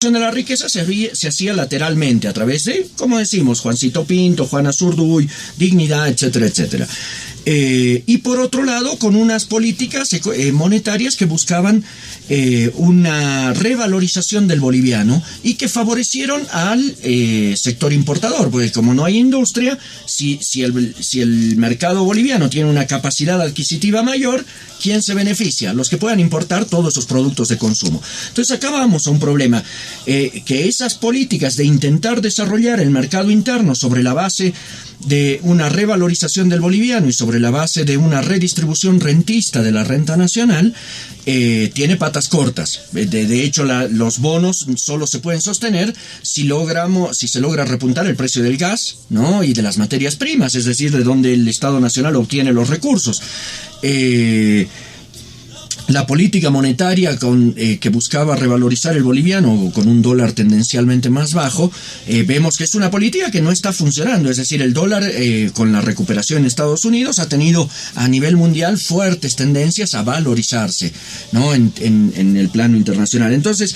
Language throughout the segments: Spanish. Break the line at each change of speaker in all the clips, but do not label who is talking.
de la riqueza se hacía lateralmente a través de, como decimos, Juancito Pinto, Juana Zurduy, Dignidad, etcétera, etcétera. Y por otro lado, con unas políticas monetarias que buscaban una revalorización del boliviano y que favorecieron al sector importador, porque como no hay industria, si el mercado boliviano tiene una capacidad adquisitiva mayor, ¿quién se beneficia? Los que puedan importar todos esos productos de consumo. Entonces acá vamos a un problema, que esas políticas de intentar desarrollar el mercado interno sobre la base de una revalorización del boliviano y sobre la base de una redistribución rentista de la renta nacional, tiene patas cortas. De hecho, los bonos solo se pueden sostener si se logra repuntar el precio del gas, ¿no? Y de las materias primas, es decir, de donde el Estado Nacional obtiene los recursos. La política monetaria que buscaba revalorizar el boliviano con un dólar tendencialmente más bajo, vemos que es una política que no está funcionando. Es decir, el dólar con la recuperación en Estados Unidos ha tenido a nivel mundial fuertes tendencias a valorizarse, ¿no? En el plano internacional. Entonces,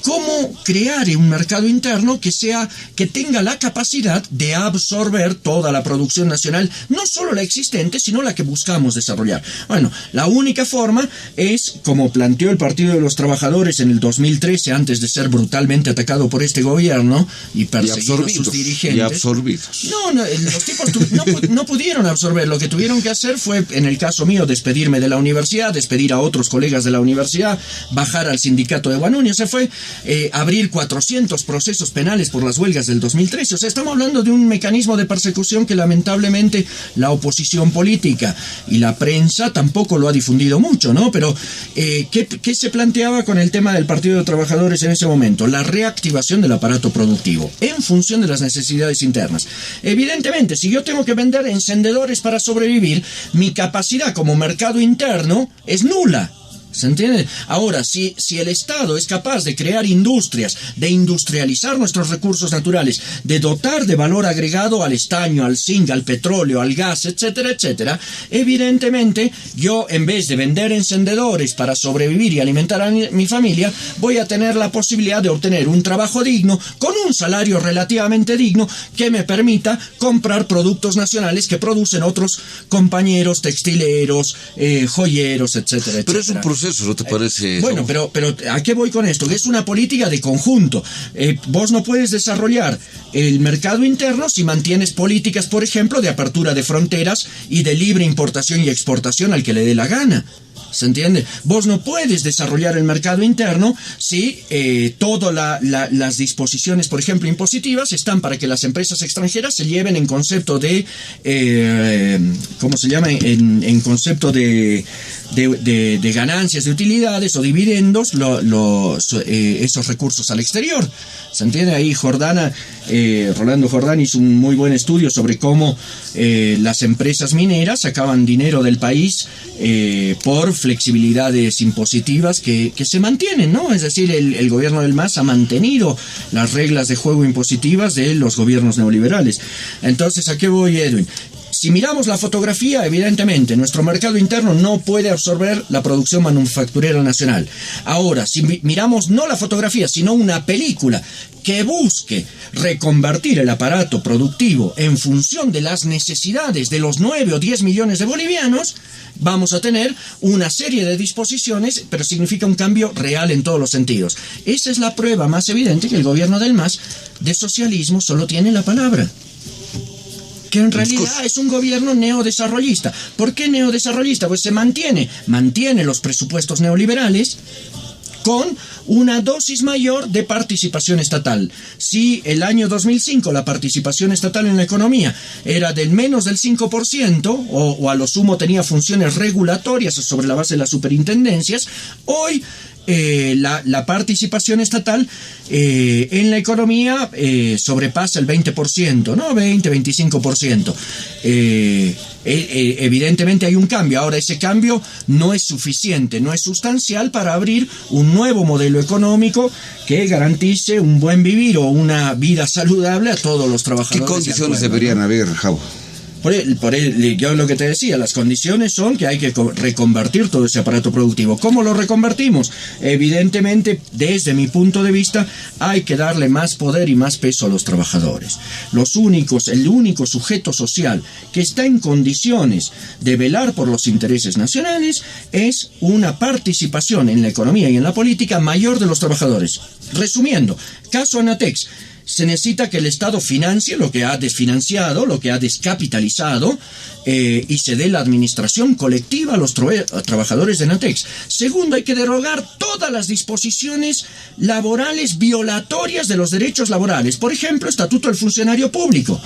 ¿cómo crear un mercado interno que tenga la capacidad de absorber toda la producción nacional, no solo la existente, sino la que buscamos desarrollar? Bueno, la única forma es, como planteó el Partido de los Trabajadores en el 2013, antes de ser brutalmente atacado por este gobierno y perseguido a sus dirigentes.
Y absorbidos.
No, los tipos no pudieron absorber. Lo que tuvieron que hacer fue, en el caso mío, despedirme de la universidad, despedir a otros colegas de la universidad, bajar al sindicato de Guanuni. O sea, fue abrir 400 procesos penales por las huelgas del 2013. O sea, estamos hablando de un mecanismo de persecución que lamentablemente la oposición política y la prensa tampoco lo ha difundido mucho, ¿no? Pero, ¿qué se planteaba con el tema del Partido de Trabajadores en ese momento? La reactivación del aparato productivo en función de las necesidades internas. Evidentemente, si yo tengo que vender encendedores para sobrevivir, mi capacidad como mercado interno es nula. ¿Se entiende? Ahora, si el Estado es capaz de crear industrias, de industrializar nuestros recursos naturales, de dotar de valor agregado al estaño, al zinc, al petróleo, al gas, etcétera, etcétera, evidentemente yo, en vez de vender encendedores para sobrevivir y alimentar a mi familia, voy a tener la posibilidad de obtener un trabajo digno, con un salario relativamente digno, que me permita comprar productos nacionales que producen otros compañeros textileros, joyeros, etcétera, etcétera.
Pero es un proceso, ¿no te parece?
Bueno, pero ¿a qué voy con esto? Que es una política de conjunto. Vos no puedes desarrollar el mercado interno si mantienes políticas, por ejemplo, de apertura de fronteras y de libre importación y exportación al que le dé la gana. ¿Se entiende? Vos no puedes desarrollar el mercado interno si todas las disposiciones, por ejemplo, impositivas, están para que las empresas extranjeras se lleven en concepto de, ¿cómo se llama? En concepto de ganancias, de utilidades o dividendos, esos recursos al exterior. ¿Se entiende? Ahí Rolando Jordán hizo un muy buen estudio sobre cómo las empresas mineras sacaban dinero del país por flexibilidades impositivas que se mantienen, ¿no? Es decir, el gobierno del MAS ha mantenido las reglas de juego impositivas de los gobiernos neoliberales. Entonces, ¿a qué voy, Edwin? Si miramos la fotografía, evidentemente, nuestro mercado interno no puede absorber la producción manufacturera nacional. Ahora, si miramos no la fotografía, sino una película que busque reconvertir el aparato productivo en función de las necesidades de los 9 o 10 millones de bolivianos, vamos a tener una serie de disposiciones, pero significa un cambio real en todos los sentidos. Esa es la prueba más evidente que el gobierno del MAS de socialismo solo tiene la palabra, que en realidad es un gobierno neodesarrollista. ¿Por qué neodesarrollista? Pues se mantiene los presupuestos neoliberales con una dosis mayor de participación estatal. Si el año 2005 la participación estatal en la economía era del menos del 5%, o a lo sumo tenía funciones regulatorias sobre la base de las superintendencias, hoy la participación estatal en la economía sobrepasa el 20%, ¿no? 20-25%. Evidentemente hay un cambio. Ahora, ese cambio no es suficiente, no es sustancial para abrir un nuevo modelo económico que garantice un buen vivir o una vida saludable a todos los trabajadores.
¿Qué condiciones deberían haber, Javo?
Yo lo que te decía, las condiciones son que hay que reconvertir todo ese aparato productivo. ¿Cómo lo reconvertimos? Evidentemente, desde mi punto de vista, hay que darle más poder y más peso a los trabajadores. El único sujeto social que está en condiciones de velar por los intereses nacionales es una participación en la economía y en la política mayor de los trabajadores. Resumiendo, caso Anatex. Se necesita que el Estado financie lo que ha desfinanciado, lo que ha descapitalizado, y se dé la administración colectiva a los trabajadores de Natex. Segundo, hay que derogar todas las disposiciones laborales violatorias de los derechos laborales. Por ejemplo, Estatuto del Funcionario Público.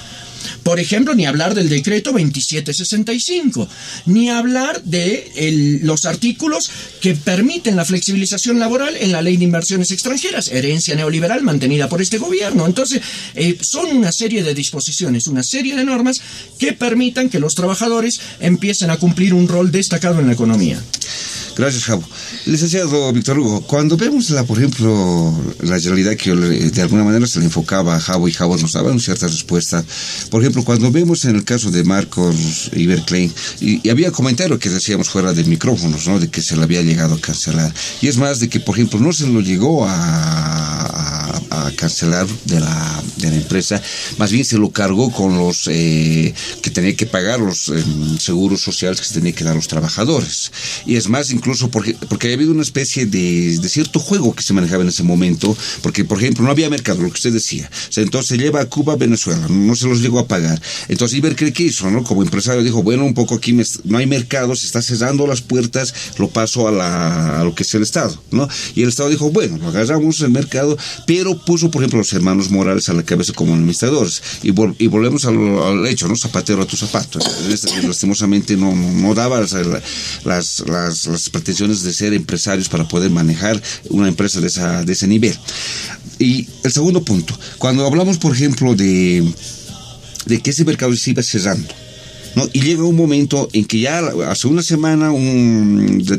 Por ejemplo, ni hablar del decreto 2765, ni hablar de los artículos que permiten la flexibilización laboral en la Ley de Inversiones Extranjeras, herencia neoliberal mantenida por este gobierno. Entonces, son una serie de disposiciones, una serie de normas que permitan que los trabajadores empiecen a cumplir un rol destacado en la economía.
Gracias, Javo. Licenciado Víctor Hugo, cuando vemos, por ejemplo, la realidad que de alguna manera se le enfocaba a Javo y Javo nos daba una cierta respuesta. Por ejemplo, cuando vemos en el caso de Marcos Iberklein, y había comentarios que decíamos fuera de micrófonos, ¿no? De que se le había llegado a cancelar. Y es más, de que, por ejemplo, no se lo llegó a cancelar de la empresa, más bien se lo cargó con los que tenía que pagar los seguros sociales que se tenía que dar a los trabajadores. Y es más, incluso porque había habido una especie de cierto juego que se manejaba en ese momento, porque, por ejemplo, no había mercado, lo que usted decía. O sea, entonces se lleva a Cuba, Venezuela, no se los llegó a pagar. Entonces Iberklein, ¿qué hizo, no? Como empresario dijo, bueno, un poco aquí no hay mercado, se está cerrando las puertas, lo paso a lo que es el Estado, ¿no? Y el Estado dijo, bueno, lo agarramos el mercado, pero puso, por ejemplo, a los hermanos Morales a la cabeza como administradores. Y volvemos al hecho, ¿no? Zapatero a tu zapato. Lastimosamente no daba las pretensiones de ser empresarios para poder manejar una empresa de ese nivel. Y el segundo punto, cuando hablamos, por ejemplo, de que ese mercado se iba cerrando, ¿no? Y llega un momento en que ya hace una semana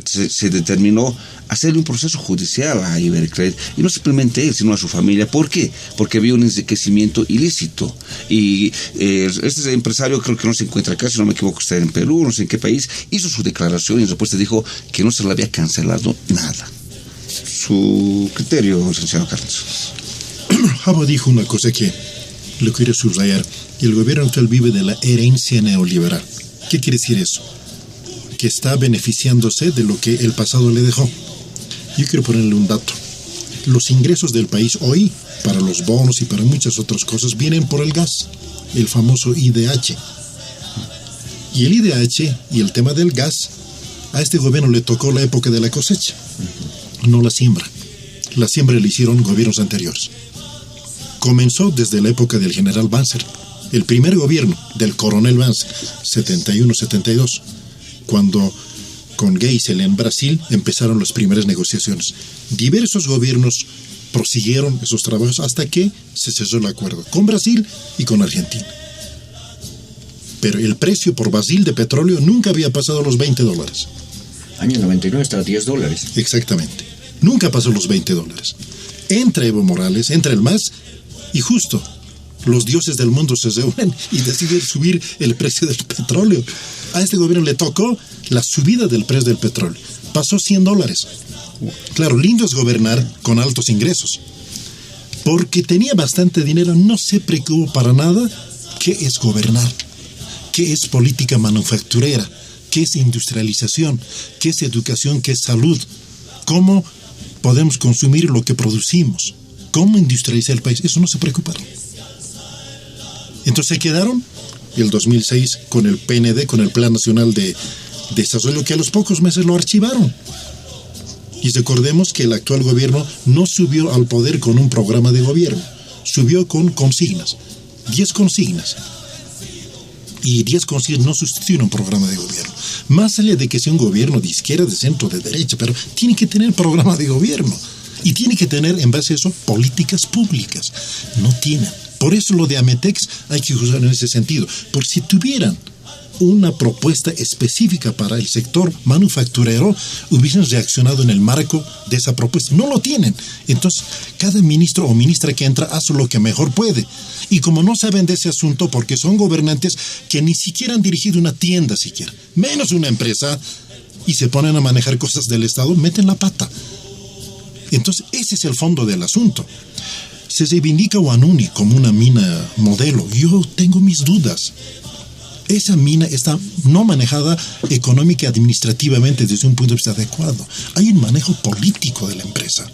se determinó hacerle un proceso judicial a Iberklein, y no simplemente él, sino a su familia. ¿Por qué? Porque había un enriquecimiento ilícito. Y este empresario, creo que no se encuentra acá, si no me equivoco, está en Perú, no sé en qué país, hizo su declaración y después dijo que no se le había cancelado nada. Su criterio, licenciado Carlos.
Javo dijo una cosa que lo quiero subrayar. El gobierno actual vive de la herencia neoliberal. ¿Qué quiere decir eso? Que está beneficiándose de lo que el pasado le dejó. Yo quiero ponerle un dato. Los ingresos del país hoy, para los bonos y para muchas otras cosas, vienen por el gas, el famoso IDH. Y el IDH y el tema del gas, a este gobierno le tocó la época de la cosecha, no la siembra. La siembra la hicieron gobiernos anteriores. Comenzó desde la época del general Banzer, el primer gobierno del coronel Banzer, 71-72, cuando con Geisel en Brasil empezaron las primeras negociaciones. Diversos gobiernos prosiguieron esos trabajos hasta que se cesó el acuerdo con Brasil y con Argentina. Pero el precio por barril de petróleo nunca había pasado los $20.
Año 99 estaba a $10.
Exactamente. Nunca pasó los $20. Entra Evo Morales, entra el MAS, y justo los dioses del mundo se reúnen y deciden subir el precio del petróleo. A este gobierno le tocó la subida del precio del petróleo. Pasó $100. Claro, lindo es gobernar con altos ingresos. Porque tenía bastante dinero, no se preocupó para nada qué es gobernar, qué es política manufacturera, qué es industrialización, qué es educación, qué es salud, cómo podemos consumir lo que producimos, cómo industrializar el país. Eso no se preocuparon. Entonces se quedaron el 2006 con el PND, con el Plan Nacional de Desarrollo, que a los pocos meses lo archivaron. Y recordemos que el actual gobierno no subió al poder con un programa de gobierno, subió con consignas, 10 consignas. Y 10 consignas no sustituyen un programa de gobierno. Más allá de que sea un gobierno de izquierda, de centro, de derecha, pero tiene que tener programa de gobierno. Y tiene que tener, en base a eso, políticas públicas. No tienen. Por eso lo de Ametex hay que usar en ese sentido. Porque si tuvieran una propuesta específica para el sector manufacturero, hubiesen reaccionado en el marco de esa propuesta. No lo tienen. Entonces, cada ministro o ministra que entra hace lo que mejor puede. Y como no saben de ese asunto, porque son gobernantes que ni siquiera han dirigido una tienda siquiera, menos una empresa, y se ponen a manejar cosas del Estado, meten la pata. Entonces, ese es el fondo del asunto. Se reivindica Huanuni como una mina modelo. Yo tengo mis dudas. Esa mina está no manejada económica y administrativamente desde un punto de vista adecuado. Hay un manejo político de la empresa.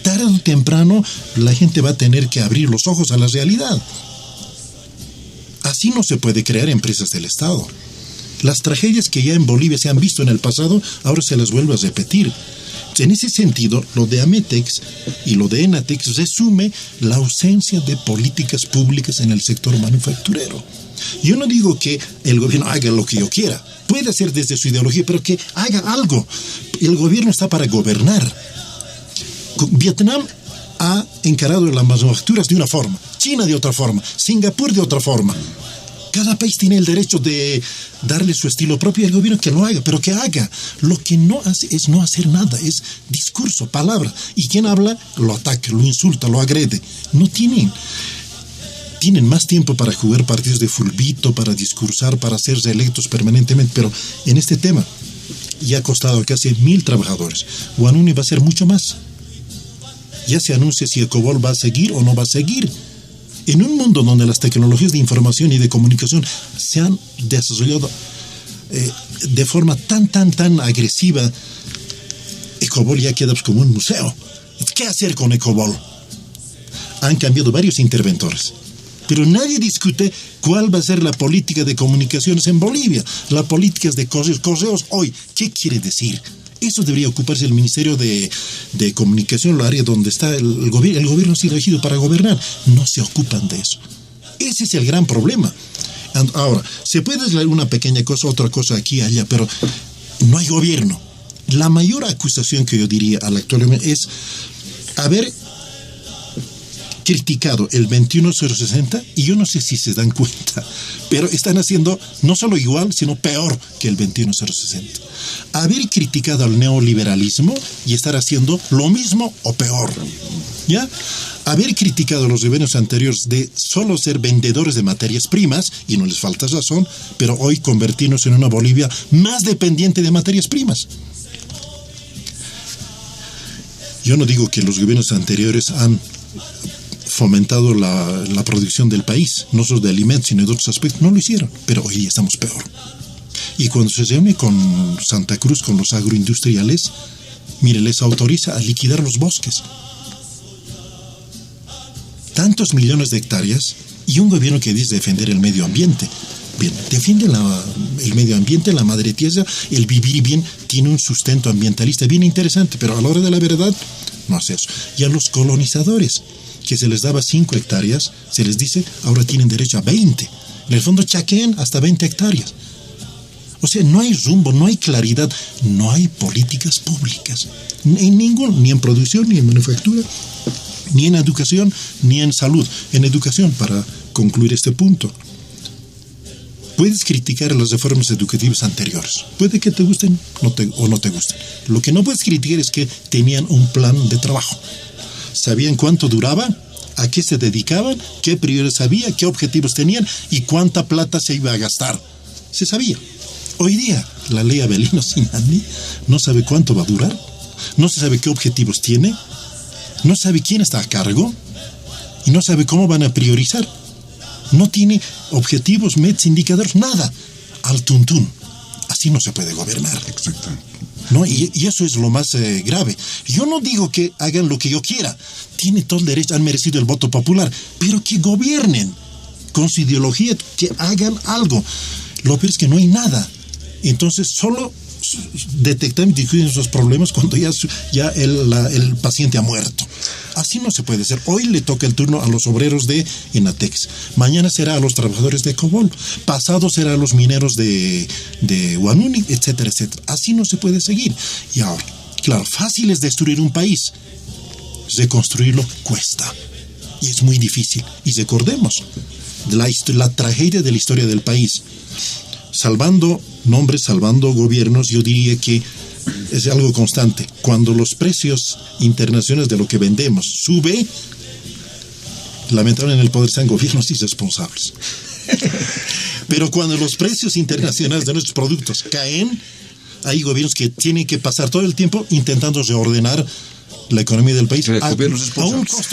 Tarde o temprano la gente va a tener que abrir los ojos a la realidad. Así no se puede crear empresas del Estado. Las tragedias que ya en Bolivia se han visto en el pasado, ahora se las vuelve a repetir. En ese sentido, lo de Ametex y lo de Enatex resume la ausencia de políticas públicas en el sector manufacturero. Yo no digo que el gobierno haga lo que yo quiera. Puede hacer desde su ideología, pero que haga algo. El gobierno está para gobernar. Vietnam ha encarado las manufacturas de una forma, China de otra forma, Singapur de otra forma. Cada país tiene el derecho de darle su estilo propio al gobierno, que lo haga, pero que haga. Lo que no hace es no hacer nada, es discurso, palabra. Y quien habla lo ataca, lo insulta, lo agrede. No tienen más tiempo para jugar partidos de fulbito, para discursar, para ser reelectos permanentemente, pero en este tema ya ha costado casi 1,000 trabajadores. Huanuni va a ser mucho más. Ya se anuncia si Ecobol va a seguir o no va a seguir. En un mundo donde las tecnologías de información y de comunicación se han desarrollado de forma tan agresiva, Ecobol ya queda como un museo. ¿Qué hacer con Ecobol? Han cambiado varios interventores, pero nadie discute cuál va a ser la política de comunicaciones en Bolivia. La política de correos hoy, ¿qué quiere decir? Eso debería ocuparse el Ministerio de Comunicación, el área donde está el gobierno. El gobierno es elegido para gobernar. No se ocupan de eso. Ese es el gran problema. Ahora, se puede hacer una pequeña cosa, otra cosa aquí y allá, pero no hay gobierno. La mayor acusación que yo diría al actual gobierno es haber criticado el 21060, y yo no sé si se dan cuenta, pero están haciendo no solo igual, sino peor que el 21060. Haber criticado al neoliberalismo y estar haciendo lo mismo o peor. ¿Ya? Haber criticado a los gobiernos anteriores de solo ser vendedores de materias primas, y no les falta razón, pero hoy convertirnos en una Bolivia más dependiente de materias primas. Yo no digo que los gobiernos anteriores han fomentado la producción del país, no solo de alimentos, sino de otros aspectos. No lo hicieron, pero hoy día estamos peor. Y cuando se reúne con Santa Cruz, con los agroindustriales, mire, les autoriza a liquidar los bosques. Tantos millones de hectáreas, y un gobierno que dice defender el medio ambiente. Bien, defiende el medio ambiente, la madre tierra, el vivir bien, tiene un sustento ambientalista bien interesante, pero a la hora de la verdad, no hace eso. Y a los colonizadores, que se les daba 5 hectáreas, se les dice, ahora tienen derecho a 20. En el fondo chaquean hasta 20 hectáreas. O sea, no hay rumbo, no hay claridad, no hay políticas públicas. Ni en producción, ni en manufactura, ni en educación, ni en salud. En educación, para concluir este punto, puedes criticar las reformas educativas anteriores. Puede que te gusten o no te gusten. Lo que no puedes criticar es que tenían un plan de trabajo. Sabían cuánto duraba, a qué se dedicaban, qué prioridades había, qué objetivos tenían y cuánta plata se iba a gastar. Se sabía. Hoy día, la ley Avelino Sinani no sabe cuánto va a durar, no se sabe qué objetivos tiene, no sabe quién está a cargo y no sabe cómo van a priorizar. No tiene objetivos, metas, indicadores, nada. Al tuntún. Así no se puede gobernar.
Exacto.
¿No? Y eso es lo más grave. Yo no digo que hagan lo que yo quiera. Tienen todo el derecho, han merecido el voto popular, pero que gobiernen con su ideología, que hagan algo. Lo peor es que no hay nada. Entonces solo detectan y discuten esos problemas cuando ya el paciente ha muerto. Así no se puede ser. Hoy le toca el turno a los obreros de Enatex. Mañana será a los trabajadores de Ecobol. Pasado será a los mineros de Huanuni, etcétera, etcétera. Así no se puede seguir. Y ahora, claro, fácil es destruir un país. Reconstruirlo cuesta. Y es muy difícil. Y recordemos la tragedia de la historia del país. salvando nombres, salvando gobiernos, yo diría que es algo constante. Cuando los precios internacionales de lo que vendemos sube, lamentablemente en el poder están gobiernos irresponsables. Pero cuando los precios internacionales de nuestros productos caen, hay gobiernos que tienen que pasar todo el tiempo intentando reordenar la economía del país
Gobiernos
a un costo